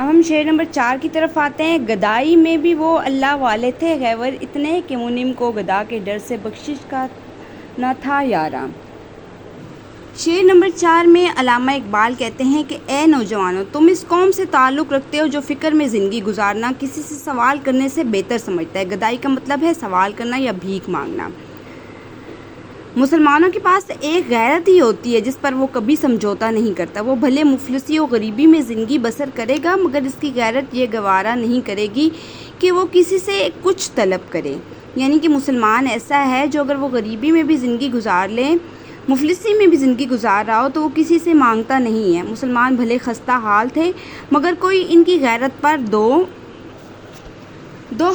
اب ہم شعر نمبر 4 کی طرف آتے ہیں۔ گدائی میں بھی وہ اللہ والے تھے غیور اتنے کہ منعم کو گدا کے ڈر سے بخشش کا نہ تھا یارا۔ شعر نمبر 4 میں علامہ اقبال کہتے ہیں کہ اے نوجوانوں، تم اس قوم سے تعلق رکھتے ہو جو فکر میں زندگی گزارنا کسی سے سوال کرنے سے بہتر سمجھتا ہے۔ گدائی کا مطلب ہے سوال کرنا یا بھیک مانگنا۔ مسلمانوں کے پاس ایک غیرت ہی ہوتی ہے جس پر وہ کبھی سمجھوتا نہیں کرتا۔ وہ بھلے مفلسی و غریبی میں زندگی بسر کرے گا مگر اس کی غیرت یہ گوارا نہیں کرے گی کہ وہ کسی سے کچھ طلب کرے۔ یعنی کہ مسلمان ایسا ہے جو اگر وہ غریبی میں بھی زندگی گزار لے، مفلسی میں بھی زندگی گزار رہا ہو تو وہ کسی سے مانگتا نہیں ہے۔ مسلمان بھلے خستہ حال تھے مگر کوئی ان کی غیرت پر دو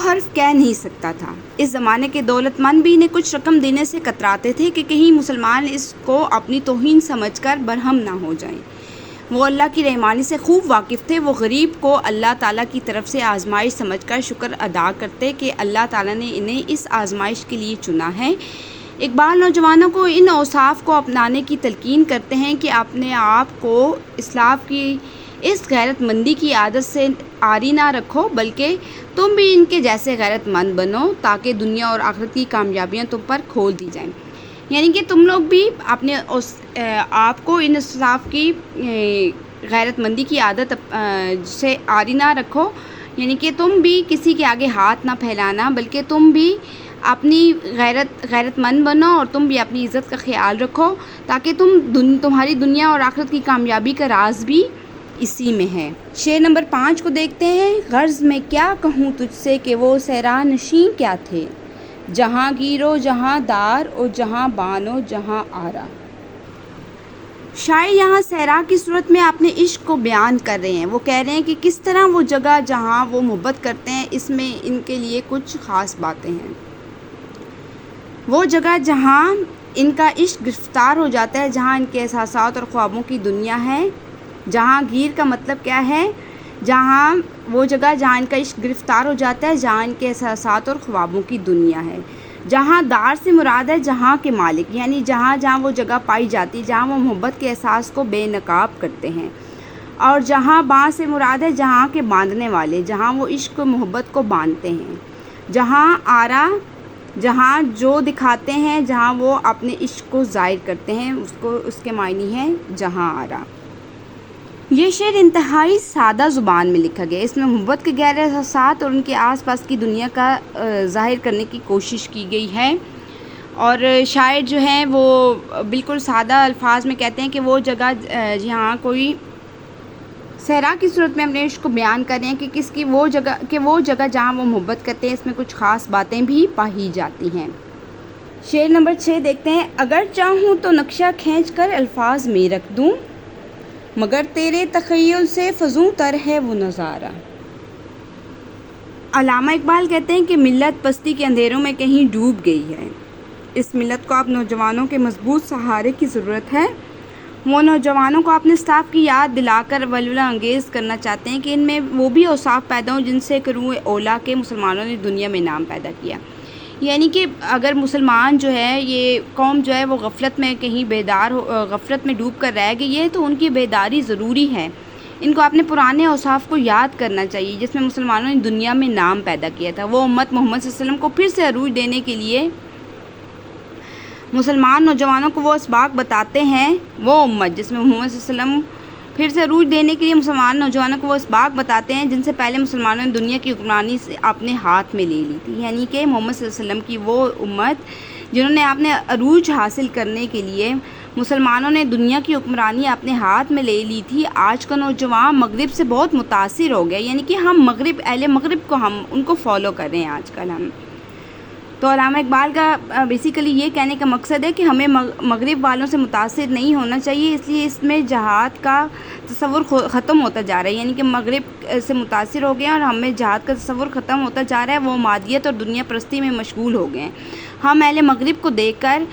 حرف کہہ نہیں سکتا تھا۔ اس زمانے کے دولت مند بھی انہیں کچھ رقم دینے سے کتراتے تھے کہ کہیں مسلمان اس کو اپنی توہین سمجھ کر برہم نہ ہو جائیں۔ وہ اللہ کی رحمانی سے خوب واقف تھے۔ وہ غریب کو اللہ تعالیٰ کی طرف سے آزمائش سمجھ کر شکر ادا کرتے کہ اللہ تعالیٰ نے انہیں اس آزمائش کے لیے چنا ہے۔ اقبال نوجوانوں کو ان اوصاف کو اپنانے کی تلقین کرتے ہیں کہ اپنے آپ کو اسلاف کی اس غیرت مندی کی عادت سے عاری نہ رکھو بلکہ تم بھی ان کے جیسے غیرت مند بنو تاکہ دنیا اور آخرت کی کامیابیاں تم پر کھول دی جائیں۔ یعنی کہ تم لوگ بھی اپنے آپ کو ان اسلاف کی غیرت مندی کی عادت سے عاری نہ رکھو، یعنی کہ تم بھی کسی کے آگے ہاتھ نہ پھیلانا بلکہ تم بھی اپنی غیرت مند بنو اور تم بھی اپنی عزت کا خیال رکھو تاکہ تمہاری دنیا اور آخرت کی کامیابی کا راز بھی اسی میں ہے۔ شعر نمبر 5 کو دیکھتے ہیں۔ غرض میں کیا کہوں تجھ سے کہ وہ صحرا نشین کیا تھے، جہاں گیر و جہاں دار و جہاں بان و جہاں آرا۔ شاعر یہاں صحرا کی صورت میں اپنے عشق کو بیان کر رہے ہیں۔ وہ کہہ رہے ہیں کہ کس طرح وہ جگہ جہاں وہ محبت کرتے ہیں اس میں ان کے لیے کچھ خاص باتیں ہیں۔ وہ جگہ جہاں ان کا عشق گرفتار ہو جاتا ہے، جہاں ان کے احساسات اور خوابوں کی دنیا ہے۔ جہاں گیر کا مطلب کیا ہے؟ وہ جگہ جہاں ان کا عشق گرفتار ہو جاتا ہے، جہاں ان کے احساسات اور خوابوں کی دنیا ہے۔ جہاں دار سے مراد ہے جہاں کے مالک، یعنی جہاں وہ جگہ پائی جاتی ہے جہاں وہ محبت کے احساس کو بے نقاب کرتے ہیں۔ اور جہاں باں سے مراد ہے جہاں کے باندھنے والے، جہاں وہ عشق و محبت کو باندھتے ہیں۔ جہاں آرا، جہاں جو دکھاتے ہیں، جہاں وہ اپنے عشق کو ظاہر کرتے ہیں، اس کے معنی ہے جہاں آرا۔ یہ شعر انتہائی سادہ زبان میں لکھا گیا ہے۔ اس میں محبت کے گہرے احساسات اور ان کے آس پاس کی دنیا کا ظاہر کرنے کی کوشش کی گئی ہے، اور شاعر جو ہیں وہ بالکل سادہ الفاظ میں کہتے ہیں کہ وہ جگہ جہاں کوئی صحرا کی صورت میں اپنے عشق کو بیان کر رہے ہیں کہ وہ جگہ جہاں وہ محبت کرتے ہیں اس میں کچھ خاص باتیں بھی پائی جاتی ہیں۔ شعر نمبر 6 دیکھتے ہیں۔ اگر چاہوں تو نقشہ کھینچ کر الفاظ میں رکھ دوں، مگر تیرے تخیل سے فزوں تر ہے وہ نظارہ۔ علامہ اقبال کہتے ہیں کہ ملت پستی کے اندھیروں میں کہیں ڈوب گئی ہے۔ اس ملت کو اب نوجوانوں کے مضبوط سہارے کی ضرورت ہے۔ وہ نوجوانوں کو اپنے اسلاف کی یاد دلا کر ولولہ انگیز کرنا چاہتے ہیں کہ ان میں وہ بھی اوصاف پیدا ہوں جن سے کروع اولیٰ کے مسلمانوں نے دنیا میں نام پیدا کیا۔ یعنی کہ اگر مسلمان جو ہے، یہ قوم جو ہے وہ غفلت میں کہیں غفلت میں ڈوب کر رہ گئی ہے تو ان کی بیداری ضروری ہے۔ ان کو اپنے پرانے اوصاف کو یاد کرنا چاہیے جس میں مسلمانوں نے دنیا میں نام پیدا کیا تھا۔ وہ امت محمد صلی اللہ علیہ وسلم کو پھر سے عروج دینے کے لیے مسلمان نوجوانوں کو وہ اسباق بتاتے ہیں، وہ امت جس میں محمد صلی اللہ علیہ وسلم پھر سے عروج دینے کے لیے مسلمان نوجوانوں کو وہ اسباق بتاتے ہیں جن سے پہلے مسلمانوں نے دنیا کی حکمرانی سے اپنے ہاتھ میں لے لی تھی۔ یعنی کہ محمد صلی اللہ علیہ وسلم کی وہ امت جنہوں نے اپنے عروج حاصل کرنے کے لیے مسلمانوں نے دنیا کی حکمرانی اپنے ہاتھ میں لے لی تھی۔ آج کا نوجوان مغرب سے بہت متاثر ہو گیا، یعنی کہ ہم اہل مغرب کو ان کو فالو کر رہے ہیں آج کل ہم۔ تو علامہ اقبال کا بیسیکلی یہ کہنے کا مقصد ہے کہ ہمیں مغرب والوں سے متاثر نہیں ہونا چاہیے، اس لیے اس میں جہاد کا تصور ختم ہوتا جا رہا ہے، یعنی کہ مغرب سے متاثر ہو گئے ہیں اور ہمیں جہاد کا تصور ختم ہوتا جا رہا ہے۔ وہ مادیت اور دنیا پرستی میں مشغول ہو گئے ہیں۔ ہم اہل مغرب کو دیکھ کر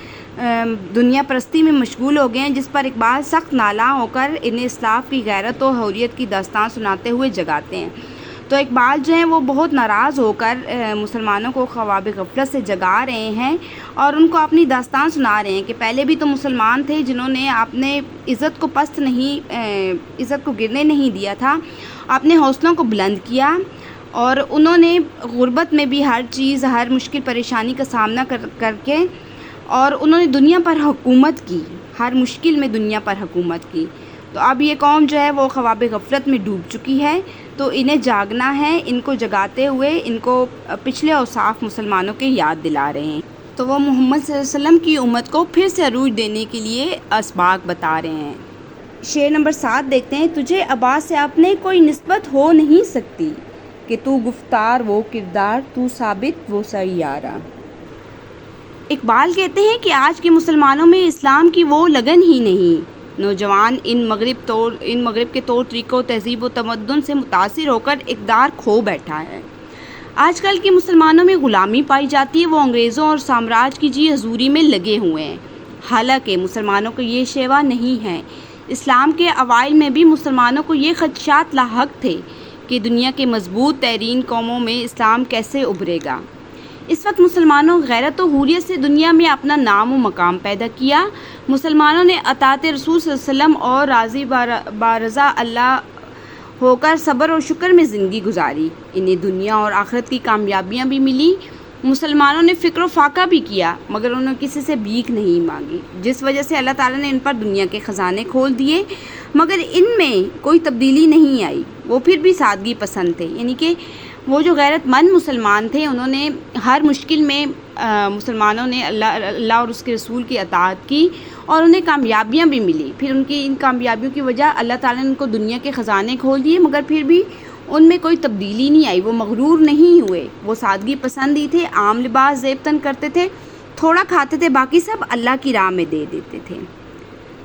دنیا پرستی میں مشغول ہو گئے ہیں، جس پر اقبال سخت نالاں ہو کر انہیں اسلاف کی غیرت و حریت کی داستان سناتے ہوئے جگاتے ہیں۔ تو اقبال جو ہیں وہ بہت ناراض ہو کر مسلمانوں کو خواب غفلت سے جگا رہے ہیں اور ان کو اپنی داستان سنا رہے ہیں کہ پہلے بھی تو مسلمان تھے جنہوں نے اپنے عزت کو گرنے نہیں دیا تھا، اپنے حوصلوں کو بلند کیا، اور انہوں نے غربت میں بھی ہر مشکل پریشانی کا سامنا کر کے اور انہوں نے دنیا پر حکومت کی، ہر مشکل میں دنیا پر حکومت کی۔ تو اب یہ قوم جو ہے وہ خواب غفلت میں ڈوب چکی ہے، تو انہیں جاگنا ہے۔ ان کو جگاتے ہوئے ان کو پچھلے اوصاف مسلمانوں کے یاد دلا رہے ہیں، تو وہ محمد صلی اللہ علیہ وسلم کی امت کو پھر سے عروج دینے کے لیے اسباق بتا رہے ہیں۔ شعر نمبر 7 دیکھتے ہیں۔ تجھے عباس سے اپنے کوئی نسبت ہو نہیں سکتی، کہ تو گفتار وہ کردار، تو ثابت وہ سیارہ۔ اقبال کہتے ہیں کہ آج کے مسلمانوں میں اسلام کی وہ لگن ہی نہیں۔ نوجوان ان مغرب کے طور طریقوں، تہذیب و تمدن سے متاثر ہو کر اقدار کھو بیٹھا ہے۔ آج کل کے مسلمانوں میں غلامی پائی جاتی ہے، وہ انگریزوں اور سامراج کی جی حضوری میں لگے ہوئے ہیں، حالانکہ مسلمانوں کو یہ شیوا نہیں ہے۔ اسلام کے اوائل میں بھی مسلمانوں کو یہ خدشات لاحق تھے کہ دنیا کے مضبوط ترین قوموں میں اسلام کیسے ابھرے گا۔ اس وقت مسلمانوں غیرت و حریت سے دنیا میں اپنا نام و مقام پیدا کیا۔ مسلمانوں نے اطاعت رسول صلی اللہ علیہ وسلم اور راضی بارضا اللہ ہو کر صبر اور شکر میں زندگی گزاری۔ انہیں دنیا اور آخرت کی کامیابیاں بھی ملی۔ مسلمانوں نے فکر و فاقہ بھی کیا، مگر انہوں نے کسی سے بھیک نہیں مانگی، جس وجہ سے اللہ تعالیٰ نے ان پر دنیا کے خزانے کھول دیے، مگر ان میں کوئی تبدیلی نہیں آئی۔ وہ پھر بھی سادگی پسند تھے، یعنی کہ وہ جو غیرت مند مسلمان تھے، انہوں نے ہر مشکل میں مسلمانوں نے اللہ اور اس کے رسول کی اطاعت کی اور انہیں کامیابیاں بھی ملی۔ پھر ان کی ان کامیابیوں کی وجہ اللہ تعالیٰ نے ان کو دنیا کے خزانے کھول دیے، مگر پھر بھی ان میں کوئی تبدیلی نہیں آئی، وہ مغرور نہیں ہوئے، وہ سادگی پسند ہی تھے، عام لباس زیب تن کرتے تھے، تھوڑا کھاتے تھے، باقی سب اللہ کی راہ میں دے دیتے تھے۔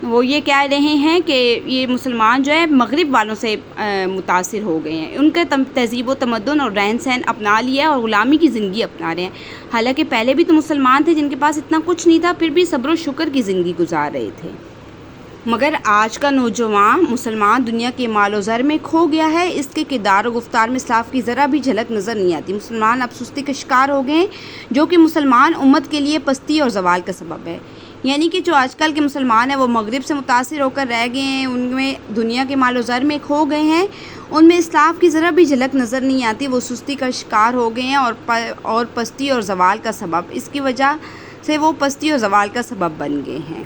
وہ یہ کہہ رہے ہیں کہ یہ مسلمان جو ہے مغرب والوں سے متاثر ہو گئے ہیں، ان کا تہذیب و تمدن اور رہن سہن اپنا لیا اور غلامی کی زندگی اپنا رہے ہیں، حالانکہ پہلے بھی تو مسلمان تھے جن کے پاس اتنا کچھ نہیں تھا، پھر بھی صبر و شکر کی زندگی گزار رہے تھے۔ مگر آج کا نوجوان مسلمان دنیا کے مال و زر میں کھو گیا ہے، اس کے کردار و گفتار میں اسلاف کی ذرا بھی جھلک نظر نہیں آتی۔ مسلمان اب سستی کا شکار ہو گئے ہیں، جو کہ مسلمان امت کے لیے پستی اور زوال کا سبب ہے۔ یعنی کہ جو آج کل کے مسلمان ہیں وہ مغرب سے متاثر ہو کر رہ گئے ہیں، ان میں دنیا کے مال و زر میں کھو گئے ہیں، ان میں اسلاف کی ذرا بھی جھلک نظر نہیں آتی، وہ سستی کا شکار ہو گئے ہیں اور پستی اور زوال کا سبب، اس کی وجہ سے وہ پستی اور زوال کا سبب بن گئے ہیں۔